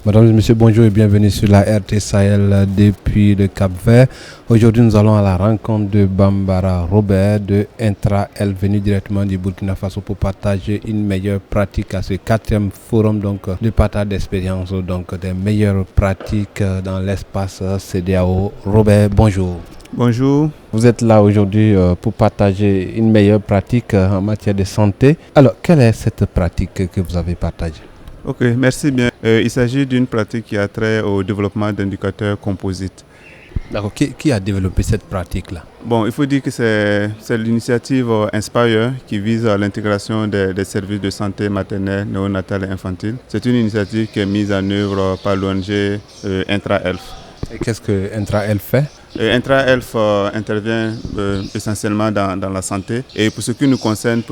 Madame et Monsieur, bonjour et bienvenue sur la RT Sahel depuis le Cap-Vert. Aujourd'hui, nous allons à la rencontre de Bambara Robert de Intra-El, venu directement du Burkina Faso pour partager une meilleure pratique à ce 4e forum de partage d'expérience, des meilleures pratiques dans l'espace CEDEAO. Robert, bonjour. Bonjour. Vous êtes là aujourd'hui pour partager une meilleure pratique en matière de santé. Alors, quelle est cette pratique que vous avez partagée? Ok, merci bien. Il s'agit d'une pratique qui a trait au développement d'indicateurs composites. D'accord. Qui a développé cette pratique-là? Bon, il faut dire que c'est l'initiative Inspire qui vise à l'intégration des services de santé maternelle, néonatale et infantile. C'est une initiative qui est mise en œuvre par l'ONG Intra-Elf. Et qu'est-ce que Intra-Elf fait? Intra-Elf intervient essentiellement dans la santé. Et pour ce qui nous concerne,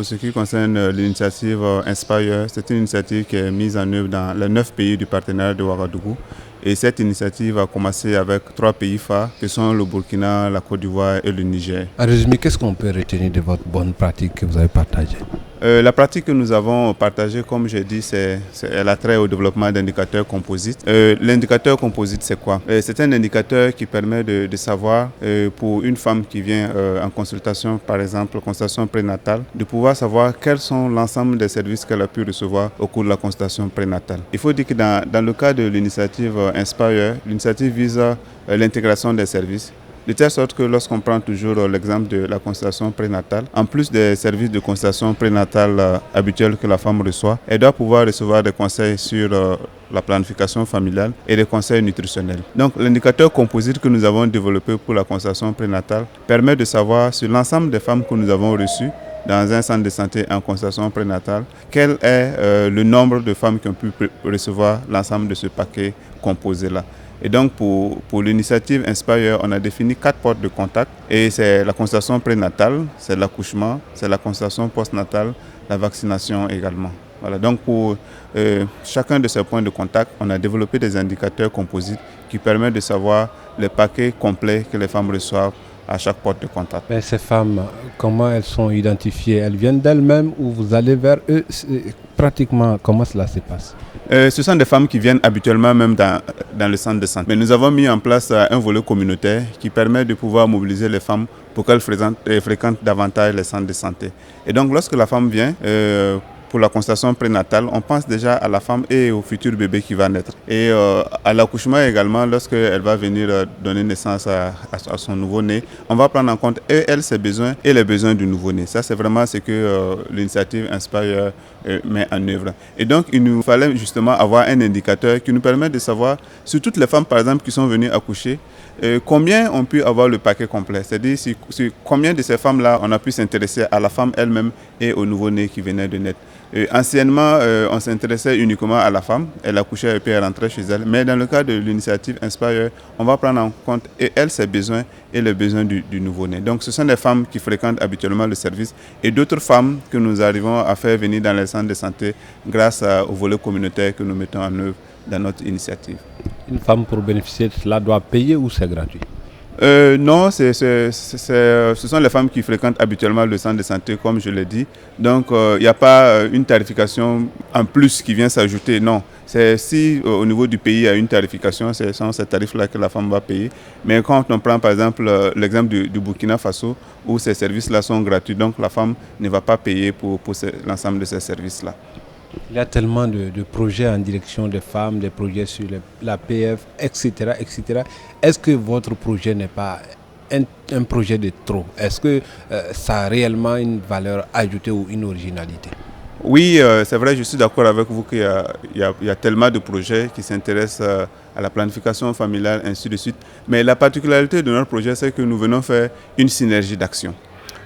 l'initiative Inspire, c'est une initiative qui est mise en œuvre dans les 9 pays du partenariat de Ouagadougou. Et cette initiative a commencé avec 3 pays phares, que sont le Burkina, la Côte d'Ivoire et le Niger. En résumé, qu'est-ce qu'on peut retenir de votre bonne pratique que vous avez partagée? La pratique que nous avons partagée, comme j'ai dit, elle a trait au développement d'indicateurs composites. L'indicateur composite, c'est quoi? C'est un indicateur qui permet de savoir, pour une femme qui vient en consultation, par exemple, consultation prénatale, de pouvoir savoir quels sont l'ensemble des services qu'elle a pu recevoir au cours de la consultation prénatale. Il faut dire que dans le cas de l'initiative Inspire, l'initiative vise l'intégration des services. De telle sorte que lorsqu'on prend toujours l'exemple de la consultation prénatale, en plus des services de consultation prénatale habituels que la femme reçoit, elle doit pouvoir recevoir des conseils sur la planification familiale et des conseils nutritionnels. Donc l'indicateur composite que nous avons développé pour la consultation prénatale permet de savoir sur l'ensemble des femmes que nous avons reçues dans un centre de santé en consultation prénatale, quel est le nombre de femmes qui ont pu recevoir l'ensemble de ce paquet composé-là. Et donc pour l'initiative Inspire, on a défini 4 portes de contact et c'est la consultation prénatale, c'est l'accouchement, c'est la consultation postnatale, la vaccination également. Voilà, donc pour chacun de ces points de contact, on a développé des indicateurs composites qui permettent de savoir les paquets complets que les femmes reçoivent à chaque porte de contact. Mais ces femmes, comment elles sont identifiées? Elles viennent d'elles-mêmes ou vous allez vers eux? Pratiquement, comment cela se passe? Ce sont des femmes qui viennent habituellement même dans le centre de santé. Mais nous avons mis en place un volet communautaire qui permet de pouvoir mobiliser les femmes pour qu'elles fréquentent davantage les centres de santé. Et donc lorsque la femme vient pour la consultation prénatale, on pense déjà à la femme et au futur bébé qui va naître. Et à l'accouchement également, lorsqu'elle va venir donner naissance à son nouveau-né, on va prendre en compte ses besoins et les besoins du nouveau-né. Ça, c'est vraiment ce que l'initiative Inspire met en œuvre. Et donc, il nous fallait justement avoir un indicateur qui nous permet de savoir, sur toutes les femmes, par exemple, qui sont venues accoucher, combien ont pu avoir le paquet complet. C'est-à-dire, sur combien de ces femmes-là, on a pu s'intéresser à la femme elle-même et au nouveau-né qui venait de naître. Anciennement, on s'intéressait uniquement à la femme, elle accouchait et puis elle rentrait chez elle. Mais dans le cas de l'initiative Inspire, on va prendre en compte ses besoins et les besoins du nouveau-né. Donc ce sont des femmes qui fréquentent habituellement le service et d'autres femmes que nous arrivons à faire venir dans les centres de santé grâce au volet communautaire que nous mettons en œuvre dans notre initiative. Une femme, pour bénéficier de cela, doit payer ou c'est gratuit? Non, ce sont les femmes qui fréquentent habituellement le centre de santé, comme je l'ai dit. Donc, il n'y a pas une tarification en plus qui vient s'ajouter, non. C'est si au niveau du pays, il y a une tarification, ce sont ces tarifs-là que la femme va payer. Mais quand on prend par exemple l'exemple du Burkina Faso, où ces services-là sont gratuits, donc la femme ne va pas payer pour l'ensemble de ces services-là. Il y a tellement de projets en direction des femmes, des projets sur la PF, etc., etc. Est-ce que votre projet n'est pas un projet de trop? Est-ce que ça a réellement une valeur ajoutée ou une originalité? Oui, c'est vrai, je suis d'accord avec vous qu'il y a tellement de projets qui s'intéressent à la planification familiale, ainsi de suite. Mais la particularité de notre projet, c'est que nous venons faire une synergie d'action.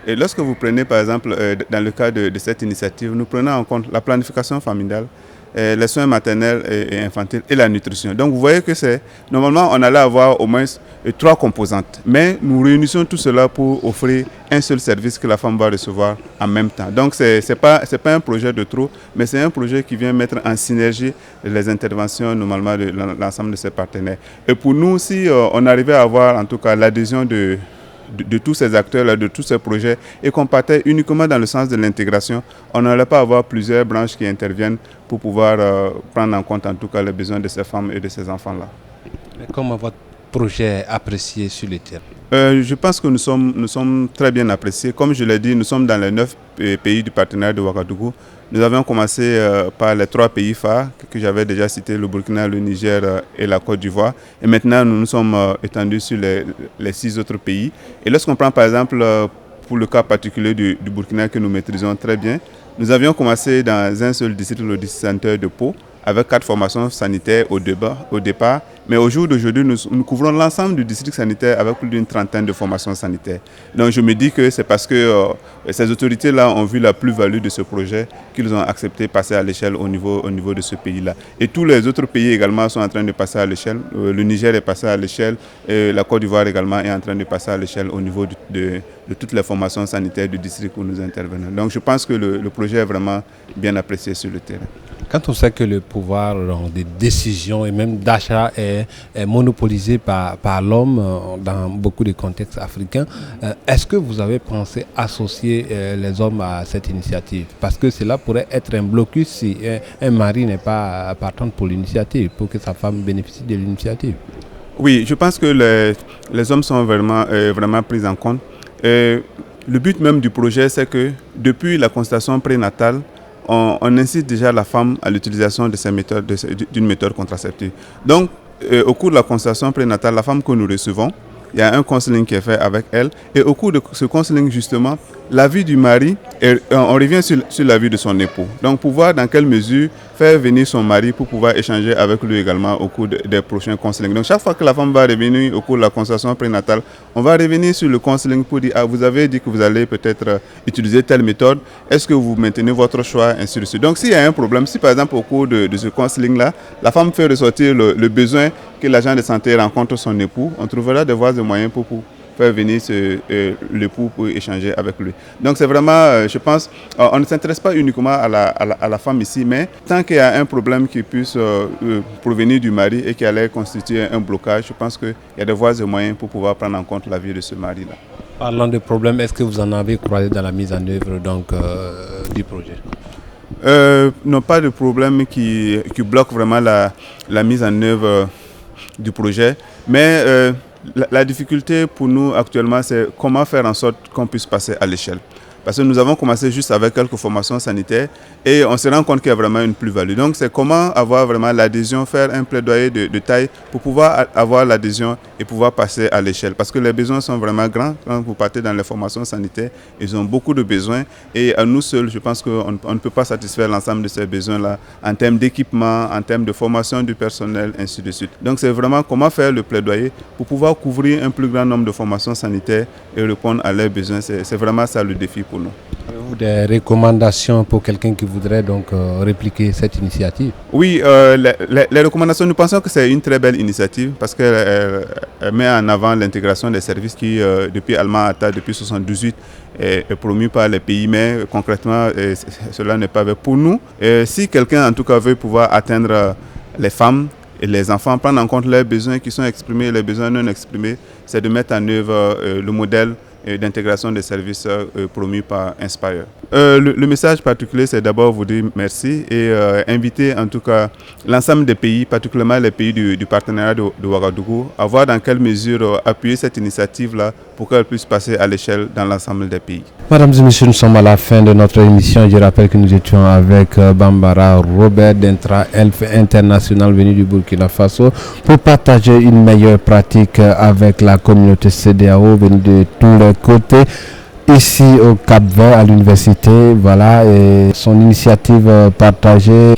Et lorsque vous prenez, par exemple, dans le cas de cette initiative, nous prenons en compte la planification familiale, les soins maternels et infantiles et la nutrition. Donc vous voyez que normalement on allait avoir au moins 3 composantes. Mais nous réunissons tout cela pour offrir un seul service que la femme va recevoir en même temps. Donc c'est pas un projet de trop, mais c'est un projet qui vient mettre en synergie les interventions normalement de l'ensemble de ses partenaires. Et pour nous aussi, on arrivait à avoir en tout cas l'adhésion de tous ces acteurs-là, de tous ces projets, et qu'on partait uniquement dans le sens de l'intégration, on n'allait pas avoir plusieurs branches qui interviennent pour pouvoir prendre en compte en tout cas les besoins de ces femmes et de ces enfants-là. Comment votre projet est apprécié sur le terrain? Je pense que nous sommes très bien appréciés. Comme je l'ai dit, nous sommes dans les 9 pays du partenariat de Ouagadougou. Nous avons commencé par les 3 pays phares que j'avais déjà cités, le Burkina, le Niger et la Côte d'Ivoire. Et maintenant, nous nous sommes étendus sur les 6 autres pays. Et lorsqu'on prend par exemple, pour le cas particulier du Burkina que nous maîtrisons très bien, nous avions commencé dans un seul district, le district sanitaire de Pau, avec 4 formations sanitaires au départ. Mais au jour d'aujourd'hui, nous couvrons l'ensemble du district sanitaire avec plus d'une trentaine de formations sanitaires. Donc je me dis que c'est parce que ces autorités-là ont vu la plus-value de ce projet qu'ils ont accepté de passer à l'échelle au niveau de ce pays-là. Et tous les autres pays également sont en train de passer à l'échelle. Le Niger est passé à l'échelle, la Côte d'Ivoire également est en train de passer à l'échelle au niveau de toutes les formations sanitaires du district où nous intervenons. Donc je pense que le projet est vraiment bien apprécié sur le terrain. Quand on sait que le pouvoir de décision et même d'achat est monopolisé par l'homme dans beaucoup de contextes africains, est-ce que vous avez pensé associer les hommes à cette initiative? Parce que cela pourrait être un blocus si un mari n'est pas partant pour l'initiative, pour que sa femme bénéficie de l'initiative. Oui, je pense que les hommes sont vraiment pris en compte. Le but même du projet, c'est que depuis la consultation prénatale, on incite déjà la femme à l'utilisation de ces méthodes, d'une méthode contraceptive. Donc, au cours de la consultation prénatale, la femme que nous recevons, il y a un counseling qui est fait avec elle. Et au cours de ce counseling, justement, l'avis du mari, on revient sur l'avis de son époux. Donc, pour voir dans quelle mesure faire venir son mari pour pouvoir échanger avec lui également au cours des prochains counselings. Donc, chaque fois que la femme va revenir au cours de la consultation prénatale, on va revenir sur le counseling pour dire, vous avez dit que vous allez peut-être utiliser telle méthode, est-ce que vous maintenez votre choix, ainsi de suite. Donc, s'il y a un problème, si par exemple au cours de ce counseling-là, la femme fait ressortir le besoin que l'agent de santé rencontre son époux, on trouvera des voies et moyens pour faire venir l'époux pour échanger avec lui. Donc c'est vraiment, je pense, on ne s'intéresse pas uniquement à la femme ici, mais tant qu'il y a un problème qui puisse provenir du mari et qui allait constituer un blocage, je pense qu'il y a des voies et moyens pour pouvoir prendre en compte la vie de ce mari-là. Parlant de problèmes, est-ce que vous en avez croisé dans la mise en œuvre du projet? Non, pas de problème qui bloque vraiment la mise en œuvre du projet, mais la difficulté pour nous actuellement, c'est comment faire en sorte qu'on puisse passer à l'échelle. Parce que nous avons commencé juste avec quelques formations sanitaires et on se rend compte qu'il y a vraiment une plus-value. Donc c'est comment avoir vraiment l'adhésion, faire un plaidoyer de taille pour pouvoir avoir l'adhésion et pouvoir passer à l'échelle. Parce que les besoins sont vraiment grands. Quand vous partez dans les formations sanitaires, ils ont beaucoup de besoins et à nous seuls, je pense qu'on ne peut pas satisfaire l'ensemble de ces besoins-là en termes d'équipement, en termes de formation du personnel, ainsi de suite. Donc c'est vraiment comment faire le plaidoyer pour pouvoir couvrir un plus grand nombre de formations sanitaires et répondre à leurs besoins. C'est vraiment ça le défi pour nous. Avez-vous des recommandations pour quelqu'un qui voudrait donc répliquer cette initiative? Oui, les recommandations, nous pensons que c'est une très belle initiative parce qu'elle met en avant l'intégration des services qui, depuis Alma Ata, depuis 1978, est promu par les pays, mais concrètement, cela n'est pas vrai pour nous. Si quelqu'un, en tout cas, veut pouvoir atteindre les femmes et les enfants, prendre en compte leurs besoins qui sont exprimés et les besoins non exprimés, c'est de mettre en œuvre le modèle d'intégration des services promus par Inspire. Le message particulier, c'est d'abord vous dire merci et inviter en tout cas l'ensemble des pays, particulièrement les pays du partenariat de Ouagadougou, à voir dans quelle mesure appuyer cette initiative-là pour qu'elle puisse passer à l'échelle dans l'ensemble des pays. Mesdames et messieurs, nous sommes à la fin de notre émission. Je rappelle que nous étions avec Bambara Robert d'Intra Health International venu du Burkina Faso pour partager une meilleure pratique avec la communauté CEDEAO venue de tous les côtés. Ici au Cap-Vert à l'université, voilà, et son initiative partagée,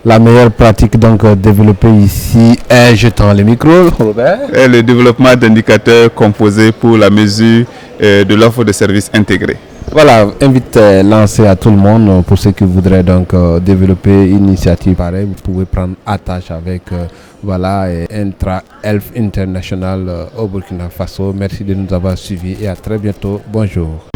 la meilleure pratique donc développée ici est, je tends le micro, Robert. Et le développement d'indicateurs composés pour la mesure de l'offre de services intégrés. Voilà, invite lancé à tout le monde pour ceux qui voudraient donc développer une initiative pareille. Vous pouvez prendre attache avec voilà, Intra Health International au Burkina Faso. Merci de nous avoir suivis et à très bientôt. Bonjour.